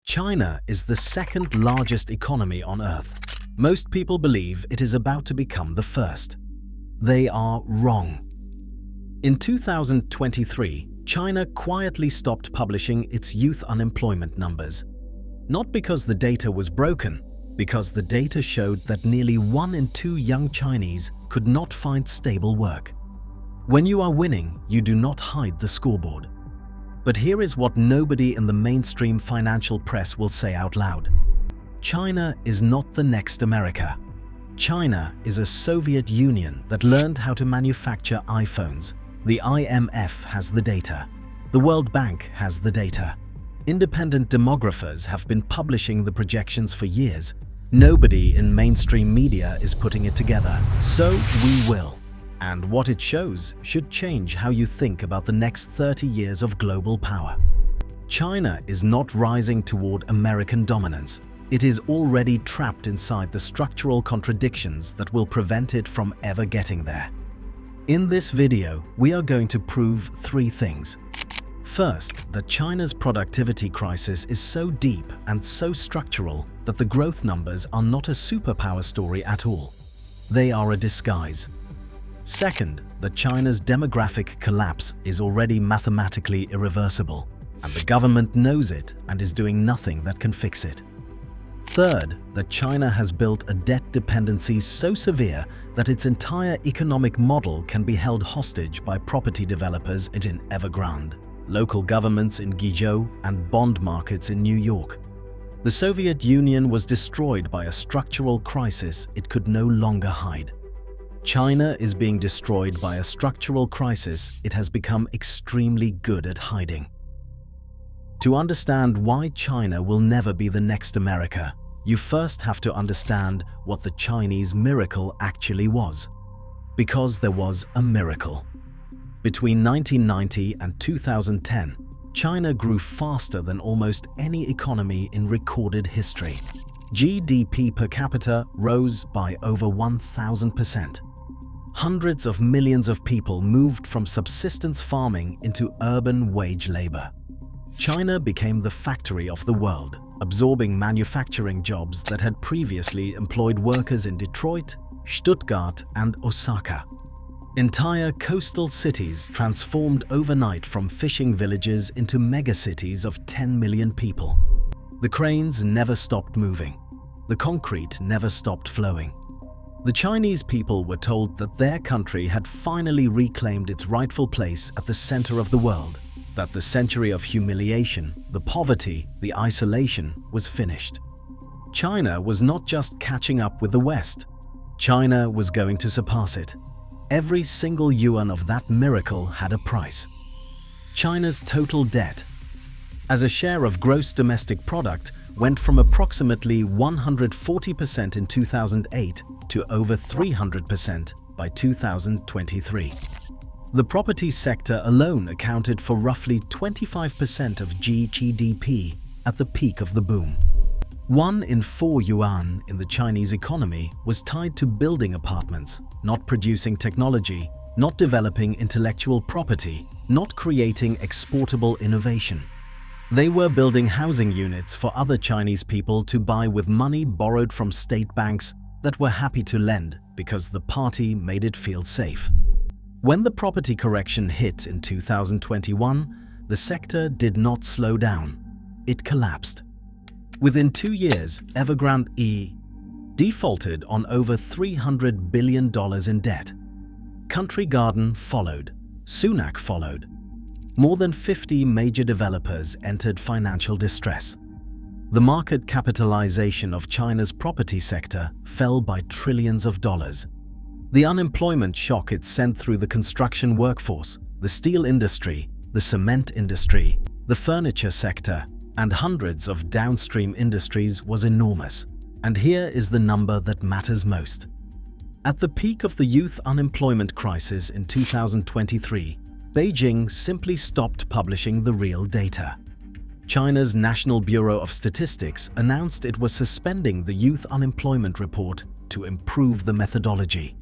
China is the second largest economy on Earth. Most people believe it is about to become the first. They are wrong. In 2023, China quietly stopped publishing its youth unemployment numbers. Not because the data was broken, because the data showed that nearly 1 in 2 young Chinese could not find stable work. When you are winning, you do not hide the scoreboard. But here is what nobody in the mainstream financial press will say out loud. China is not the next America. China is a Soviet Union that learned how to manufacture iPhones. The IMF has the data. The World Bank has the data. Independent demographers have been publishing the projections for years. Nobody in mainstream media is putting it together. So we will. And what it shows should change how you think about the next 30 years of global power. China is not rising toward American dominance. It is already trapped inside the structural contradictions that will prevent it from ever getting there. In this video, we are going to prove 3 things. First, that China's productivity crisis is so deep and so structural that the growth numbers are not a superpower story at all. They are a disguise. Second, that China's demographic collapse is already mathematically irreversible, and the government knows it and is doing nothing that can fix it. Third, that China has built a debt dependency so severe that its entire economic model can be held hostage by property developers in Evergrande, local governments in Guizhou, and bond markets in New York. The Soviet Union was destroyed by a structural crisis it could no longer hide. China is being destroyed by a structural crisis it has become extremely good at hiding. To understand why China will never be the next America, you first have to understand what the Chinese miracle actually was. Because there was a miracle. Between 1990 and 2010, China grew faster than almost any economy in recorded history. GDP per capita rose by over 1,000%. Hundreds of millions of people moved from subsistence farming into urban wage labor. China became the factory of the world, absorbing manufacturing jobs that had previously employed workers in Detroit, Stuttgart, and Osaka. Entire coastal cities transformed overnight from fishing villages into megacities of 10 million people. The cranes never stopped moving. The concrete never stopped flowing. The Chinese people were told that their country had finally reclaimed its rightful place at the center of the world, that the century of humiliation, the poverty, the isolation was finished. China was not just catching up with the West. China was going to surpass it. Every single yuan of that miracle had a price. China's total debt, as a share of gross domestic product, went from approximately 140% in 2008 to over 300% by 2023. The property sector alone accounted for roughly 25% of GDP at the peak of the boom. 1 in 4 yuan in the Chinese economy was tied to building apartments, not producing technology, not developing intellectual property, not creating exportable innovation. They were building housing units for other Chinese people to buy with money borrowed from state banks that were happy to lend because the party made it feel safe. When the property correction hit in 2021, the sector did not slow down. It collapsed. Within 2 years, Evergrande defaulted on over $300 billion in debt. Country Garden followed. Sunak followed. More than 50 major developers entered financial distress. The market capitalization of China's property sector fell by trillions of dollars. The unemployment shock it sent through the construction workforce, the steel industry, the cement industry, the furniture sector, and hundreds of downstream industries was enormous. And here is the number that matters most. At the peak of the youth unemployment crisis in 2023, Beijing simply stopped publishing the real data. China's National Bureau of Statistics announced it was suspending the youth unemployment report to improve the methodology.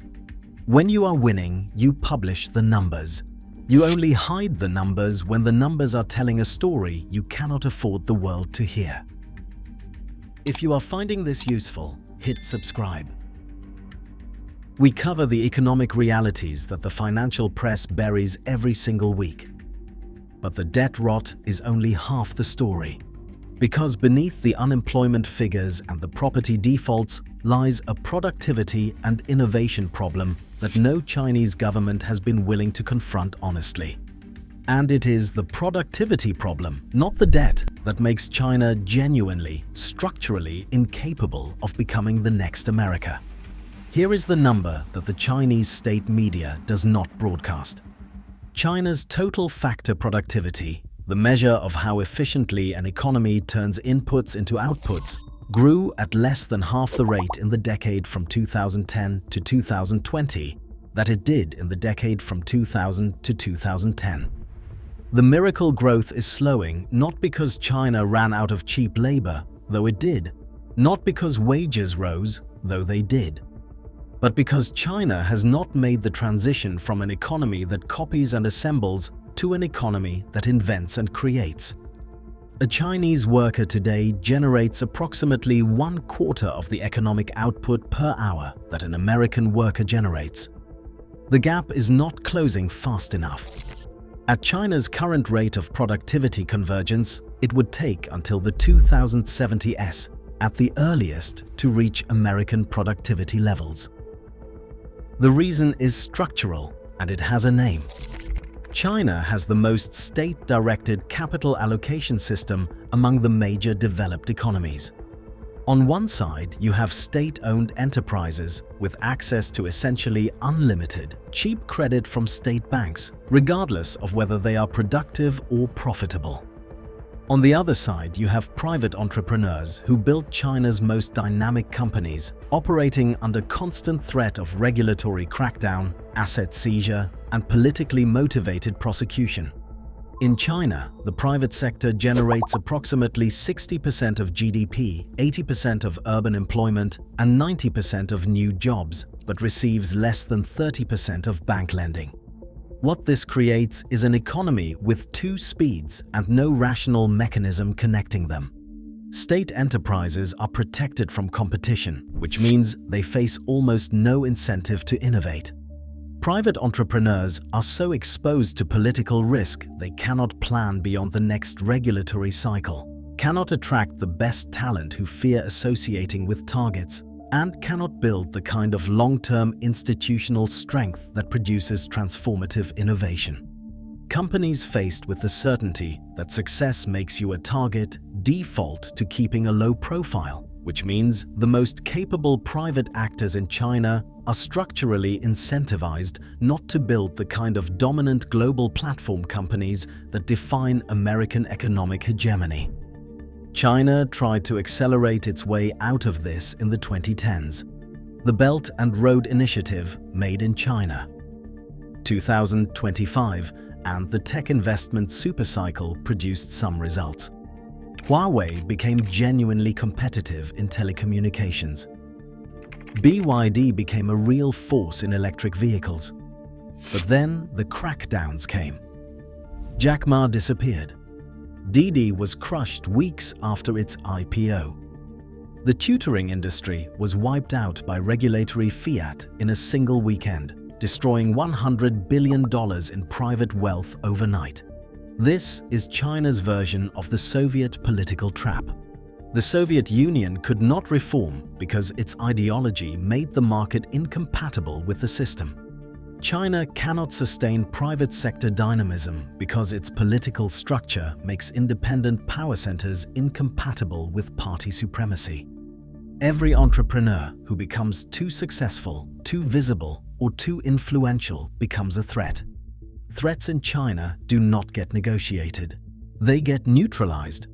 When you are winning, you publish the numbers. You only hide the numbers when the numbers are telling a story you cannot afford the world to hear. If you are finding this useful, hit subscribe. We cover the economic realities that the financial press buries every single week. But the debt rot is only half the story. Because beneath the unemployment figures and the property defaults lies a productivity and innovation problem that no Chinese government has been willing to confront honestly. And it is the productivity problem, not the debt, that makes China genuinely, structurally incapable of becoming the next America. Here is the number that the Chinese state media does not broadcast. China's total factor productivity, the measure of how efficiently an economy turns inputs into outputs, grew at less than half the rate in the decade from 2010 to 2020 that it did in the decade from 2000 to 2010. The miracle growth is slowing not because China ran out of cheap labor, though it did, not because wages rose, though they did, but because China has not made the transition from an economy that copies and assembles to an economy that invents and creates. A Chinese worker today generates approximately 1/4 of the economic output per hour that an American worker generates. The gap is not closing fast enough. At China's current rate of productivity convergence, it would take until the 2070s, at the earliest, to reach American productivity levels. The reason is structural, and it has a name. China has the most state-directed capital allocation system among the major developed economies. On one side, you have state-owned enterprises with access to essentially unlimited, cheap credit from state banks, regardless of whether they are productive or profitable. On the other side, you have private entrepreneurs who built China's most dynamic companies, operating under constant threat of regulatory crackdown, asset seizure, and politically motivated prosecution. In China, the private sector generates approximately 60% of GDP, 80% of urban employment, and 90% of new jobs, but receives less than 30% of bank lending. What this creates is an economy with two speeds and no rational mechanism connecting them. State enterprises are protected from competition, which means they face almost no incentive to innovate. Private entrepreneurs are so exposed to political risk they cannot plan beyond the next regulatory cycle, cannot attract the best talent who fear associating with targets, and cannot build the kind of long-term institutional strength that produces transformative innovation. Companies faced with the certainty that success makes you a target default to keeping a low profile, which means the most capable private actors in China are structurally incentivized not to build the kind of dominant global platform companies that define American economic hegemony. China tried to accelerate its way out of this in the 2010s. The Belt and Road Initiative, made in China. 2025 and the tech investment supercycle produced some results. Huawei became genuinely competitive in telecommunications. BYD became a real force in electric vehicles. But then the crackdowns came. Jack Ma disappeared. Didi was crushed weeks after its IPO. The tutoring industry was wiped out by regulatory fiat in a single weekend, destroying $100 billion in private wealth overnight. This is China's version of the Soviet political trap. The Soviet Union could not reform because its ideology made the market incompatible with the system. China cannot sustain private sector dynamism because its political structure makes independent power centers incompatible with party supremacy. Every entrepreneur who becomes too successful, too visible, or too influential becomes a threat. Threats in China do not get negotiated. They get neutralized.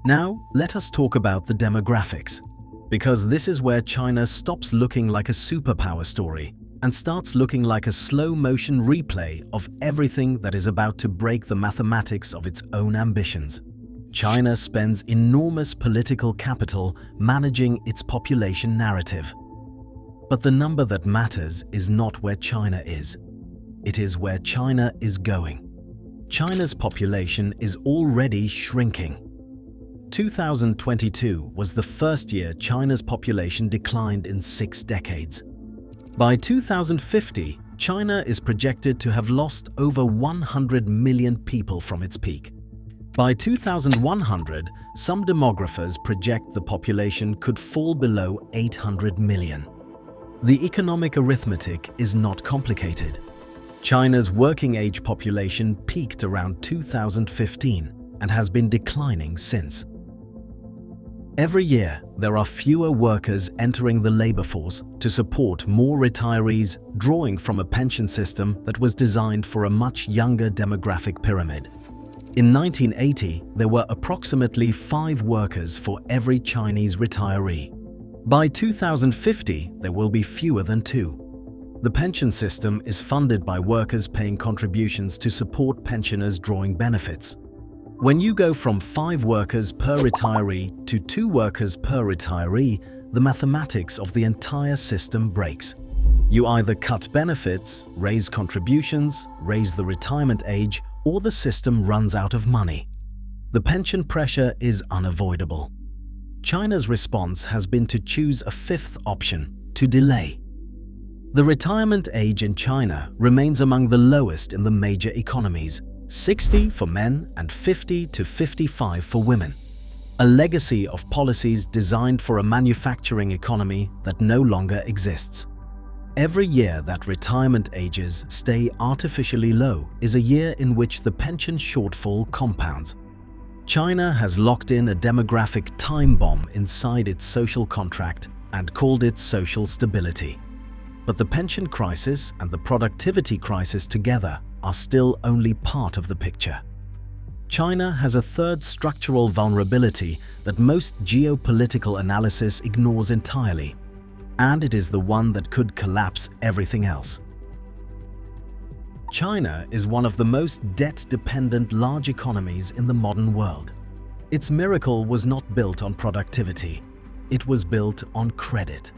Now, let us talk about the demographics, because this is where China stops looking like a superpower story and starts looking like a slow-motion replay of everything that is about to break the mathematics of its own ambitions. China spends enormous political capital managing its population narrative. But the number that matters is not where China is. It is where China is going. China's population is already shrinking. 2022 was the first year China's population declined in 6 decades. By 2050, China is projected to have lost over 100 million people from its peak. By 2100, some demographers project the population could fall below 800 million. The economic arithmetic is not complicated. China's working-age population peaked around 2015 and has been declining since. Every year, there are fewer workers entering the labor force to support more retirees, drawing from a pension system that was designed for a much younger demographic pyramid. In 1980, there were approximately 5 workers for every Chinese retiree. By 2050, there will be fewer than 2. The pension system is funded by workers paying contributions to support pensioners drawing benefits. When you go from 5 workers per retiree to 2 workers per retiree, the mathematics of the entire system breaks. You either cut benefits, raise contributions, raise the retirement age, or the system runs out of money. The pension pressure is unavoidable. China's response has been to choose a 5th option: to delay. The retirement age in China remains among the lowest in the major economies, 60 for men and 50 to 55 for women. A legacy of policies designed for a manufacturing economy that no longer exists. Every year that retirement ages stay artificially low is a year in which the pension shortfall compounds. China has locked in a demographic time bomb inside its social contract and called it social stability. But the pension crisis and the productivity crisis together are still only part of the picture. China has a 3rd structural vulnerability that most geopolitical analysis ignores entirely, and it is the one that could collapse everything else. China is one of the most debt-dependent large economies in the modern world. Its miracle was not built on productivity, it was built on credit.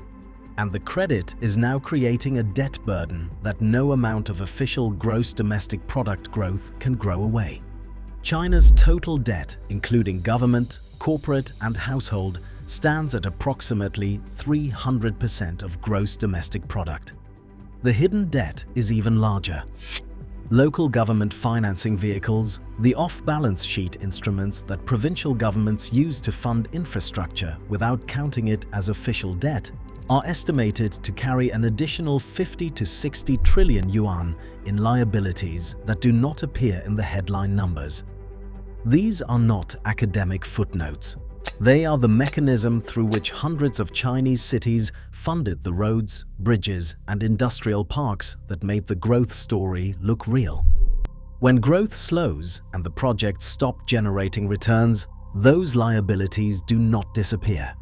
And the credit is now creating a debt burden that no amount of official gross domestic product growth can grow away. China's total debt, including government, corporate, and household, stands at approximately 300% of gross domestic product. The hidden debt is even larger. Local government financing vehicles, the off-balance sheet instruments that provincial governments use to fund infrastructure without counting it as official debt, are estimated to carry an additional 50 to 60 trillion yuan in liabilities that do not appear in the headline numbers. These are not academic footnotes. They are the mechanism through which hundreds of Chinese cities funded the roads, bridges, and industrial parks that made the growth story look real. When growth slows and the projects stop generating returns, those liabilities do not disappear.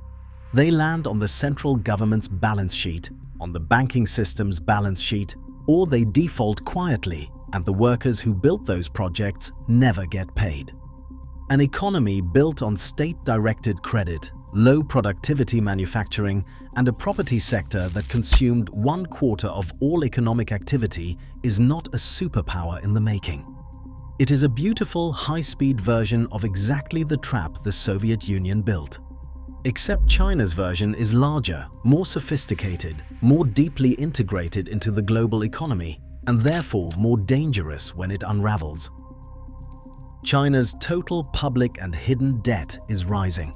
They land on the central government's balance sheet, on the banking system's balance sheet, or they default quietly and the workers who built those projects never get paid. An economy built on state-directed credit, low productivity manufacturing, and a property sector that consumed 1/4 of all economic activity is not a superpower in the making. It is a beautiful, high-speed version of exactly the trap the Soviet Union built. Except China's version is larger, more sophisticated, more deeply integrated into the global economy, and therefore more dangerous when it unravels. China's total public and hidden debt is rising.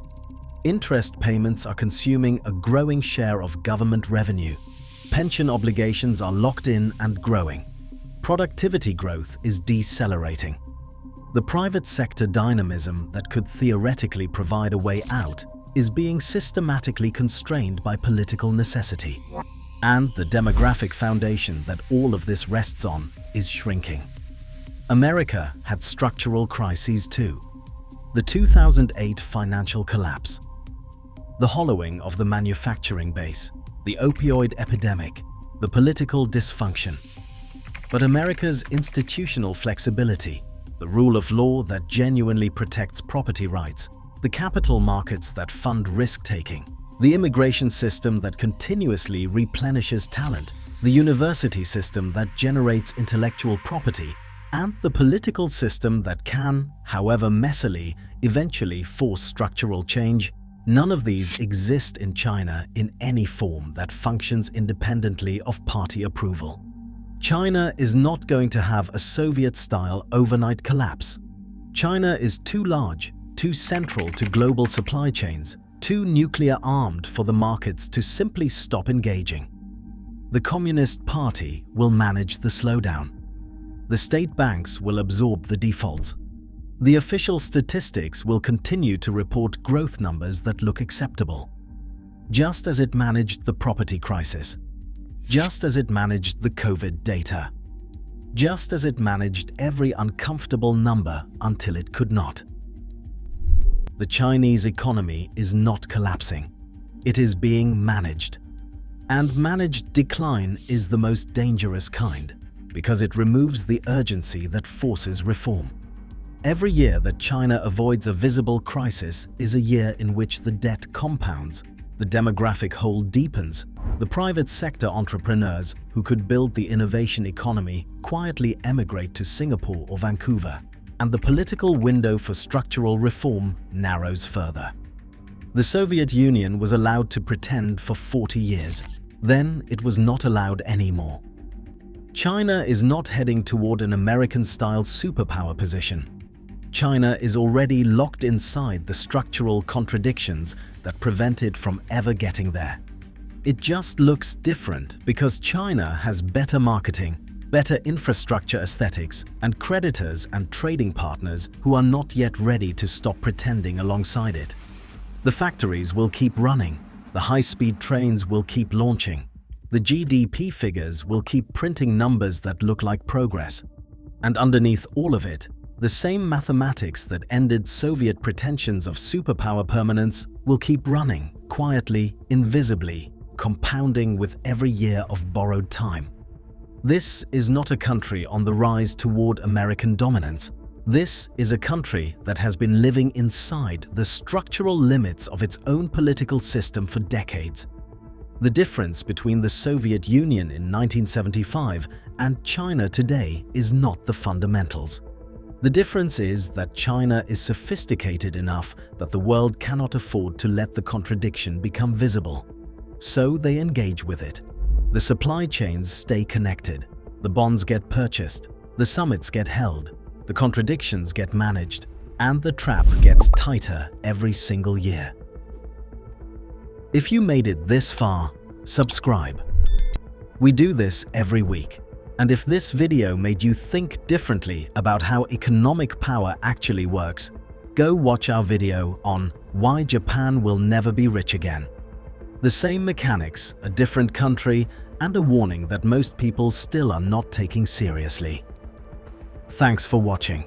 Interest payments are consuming a growing share of government revenue. Pension obligations are locked in and growing. Productivity growth is decelerating. The private sector dynamism that could theoretically provide a way out is being systematically constrained by political necessity. And the demographic foundation that all of this rests on is shrinking. America had structural crises too. The 2008 financial collapse, the hollowing of the manufacturing base, the opioid epidemic, the political dysfunction. But America's institutional flexibility, the rule of law that genuinely protects property rights, the capital markets that fund risk-taking, the immigration system that continuously replenishes talent, the university system that generates intellectual property, and the political system that can, however messily, eventually force structural change, none of these exist in China in any form that functions independently of party approval. China is not going to have a Soviet-style overnight collapse. China is too large, too central to global supply chains, too nuclear-armed for the markets to simply stop engaging. The Communist Party will manage the slowdown. The state banks will absorb the defaults. The official statistics will continue to report growth numbers that look acceptable, just as it managed the property crisis, just as it managed the COVID data, just as it managed every uncomfortable number until it could not. The Chinese economy is not collapsing. It is being managed. And managed decline is the most dangerous kind, because it removes the urgency that forces reform. Every year that China avoids a visible crisis is a year in which the debt compounds, the demographic hole deepens, the private sector entrepreneurs who could build the innovation economy quietly emigrate to Singapore or Vancouver, and the political window for structural reform narrows further. The Soviet Union was allowed to pretend for 40 years. Then it was not allowed anymore. China is not heading toward an American-style superpower position. China is already locked inside the structural contradictions that prevent it from ever getting there. It just looks different because China has better marketing, better infrastructure aesthetics, and creditors and trading partners who are not yet ready to stop pretending alongside it. The factories will keep running, the high-speed trains will keep launching, the GDP figures will keep printing numbers that look like progress. And underneath all of it, the same mathematics that ended Soviet pretensions of superpower permanence will keep running, quietly, invisibly, compounding with every year of borrowed time. This is not a country on the rise toward American dominance. This is a country that has been living inside the structural limits of its own political system for decades. The difference between the Soviet Union in 1975 and China today is not the fundamentals. The difference is that China is sophisticated enough that the world cannot afford to let the contradiction become visible. So they engage with it. The supply chains stay connected, the bonds get purchased, the summits get held, the contradictions get managed, and the trap gets tighter every single year. If you made it this far, subscribe. We do this every week. And if this video made you think differently about how economic power actually works, go watch our video on why Japan will never be rich again. The same mechanics, a different country, and a warning that most people still are not taking seriously. Thanks for watching.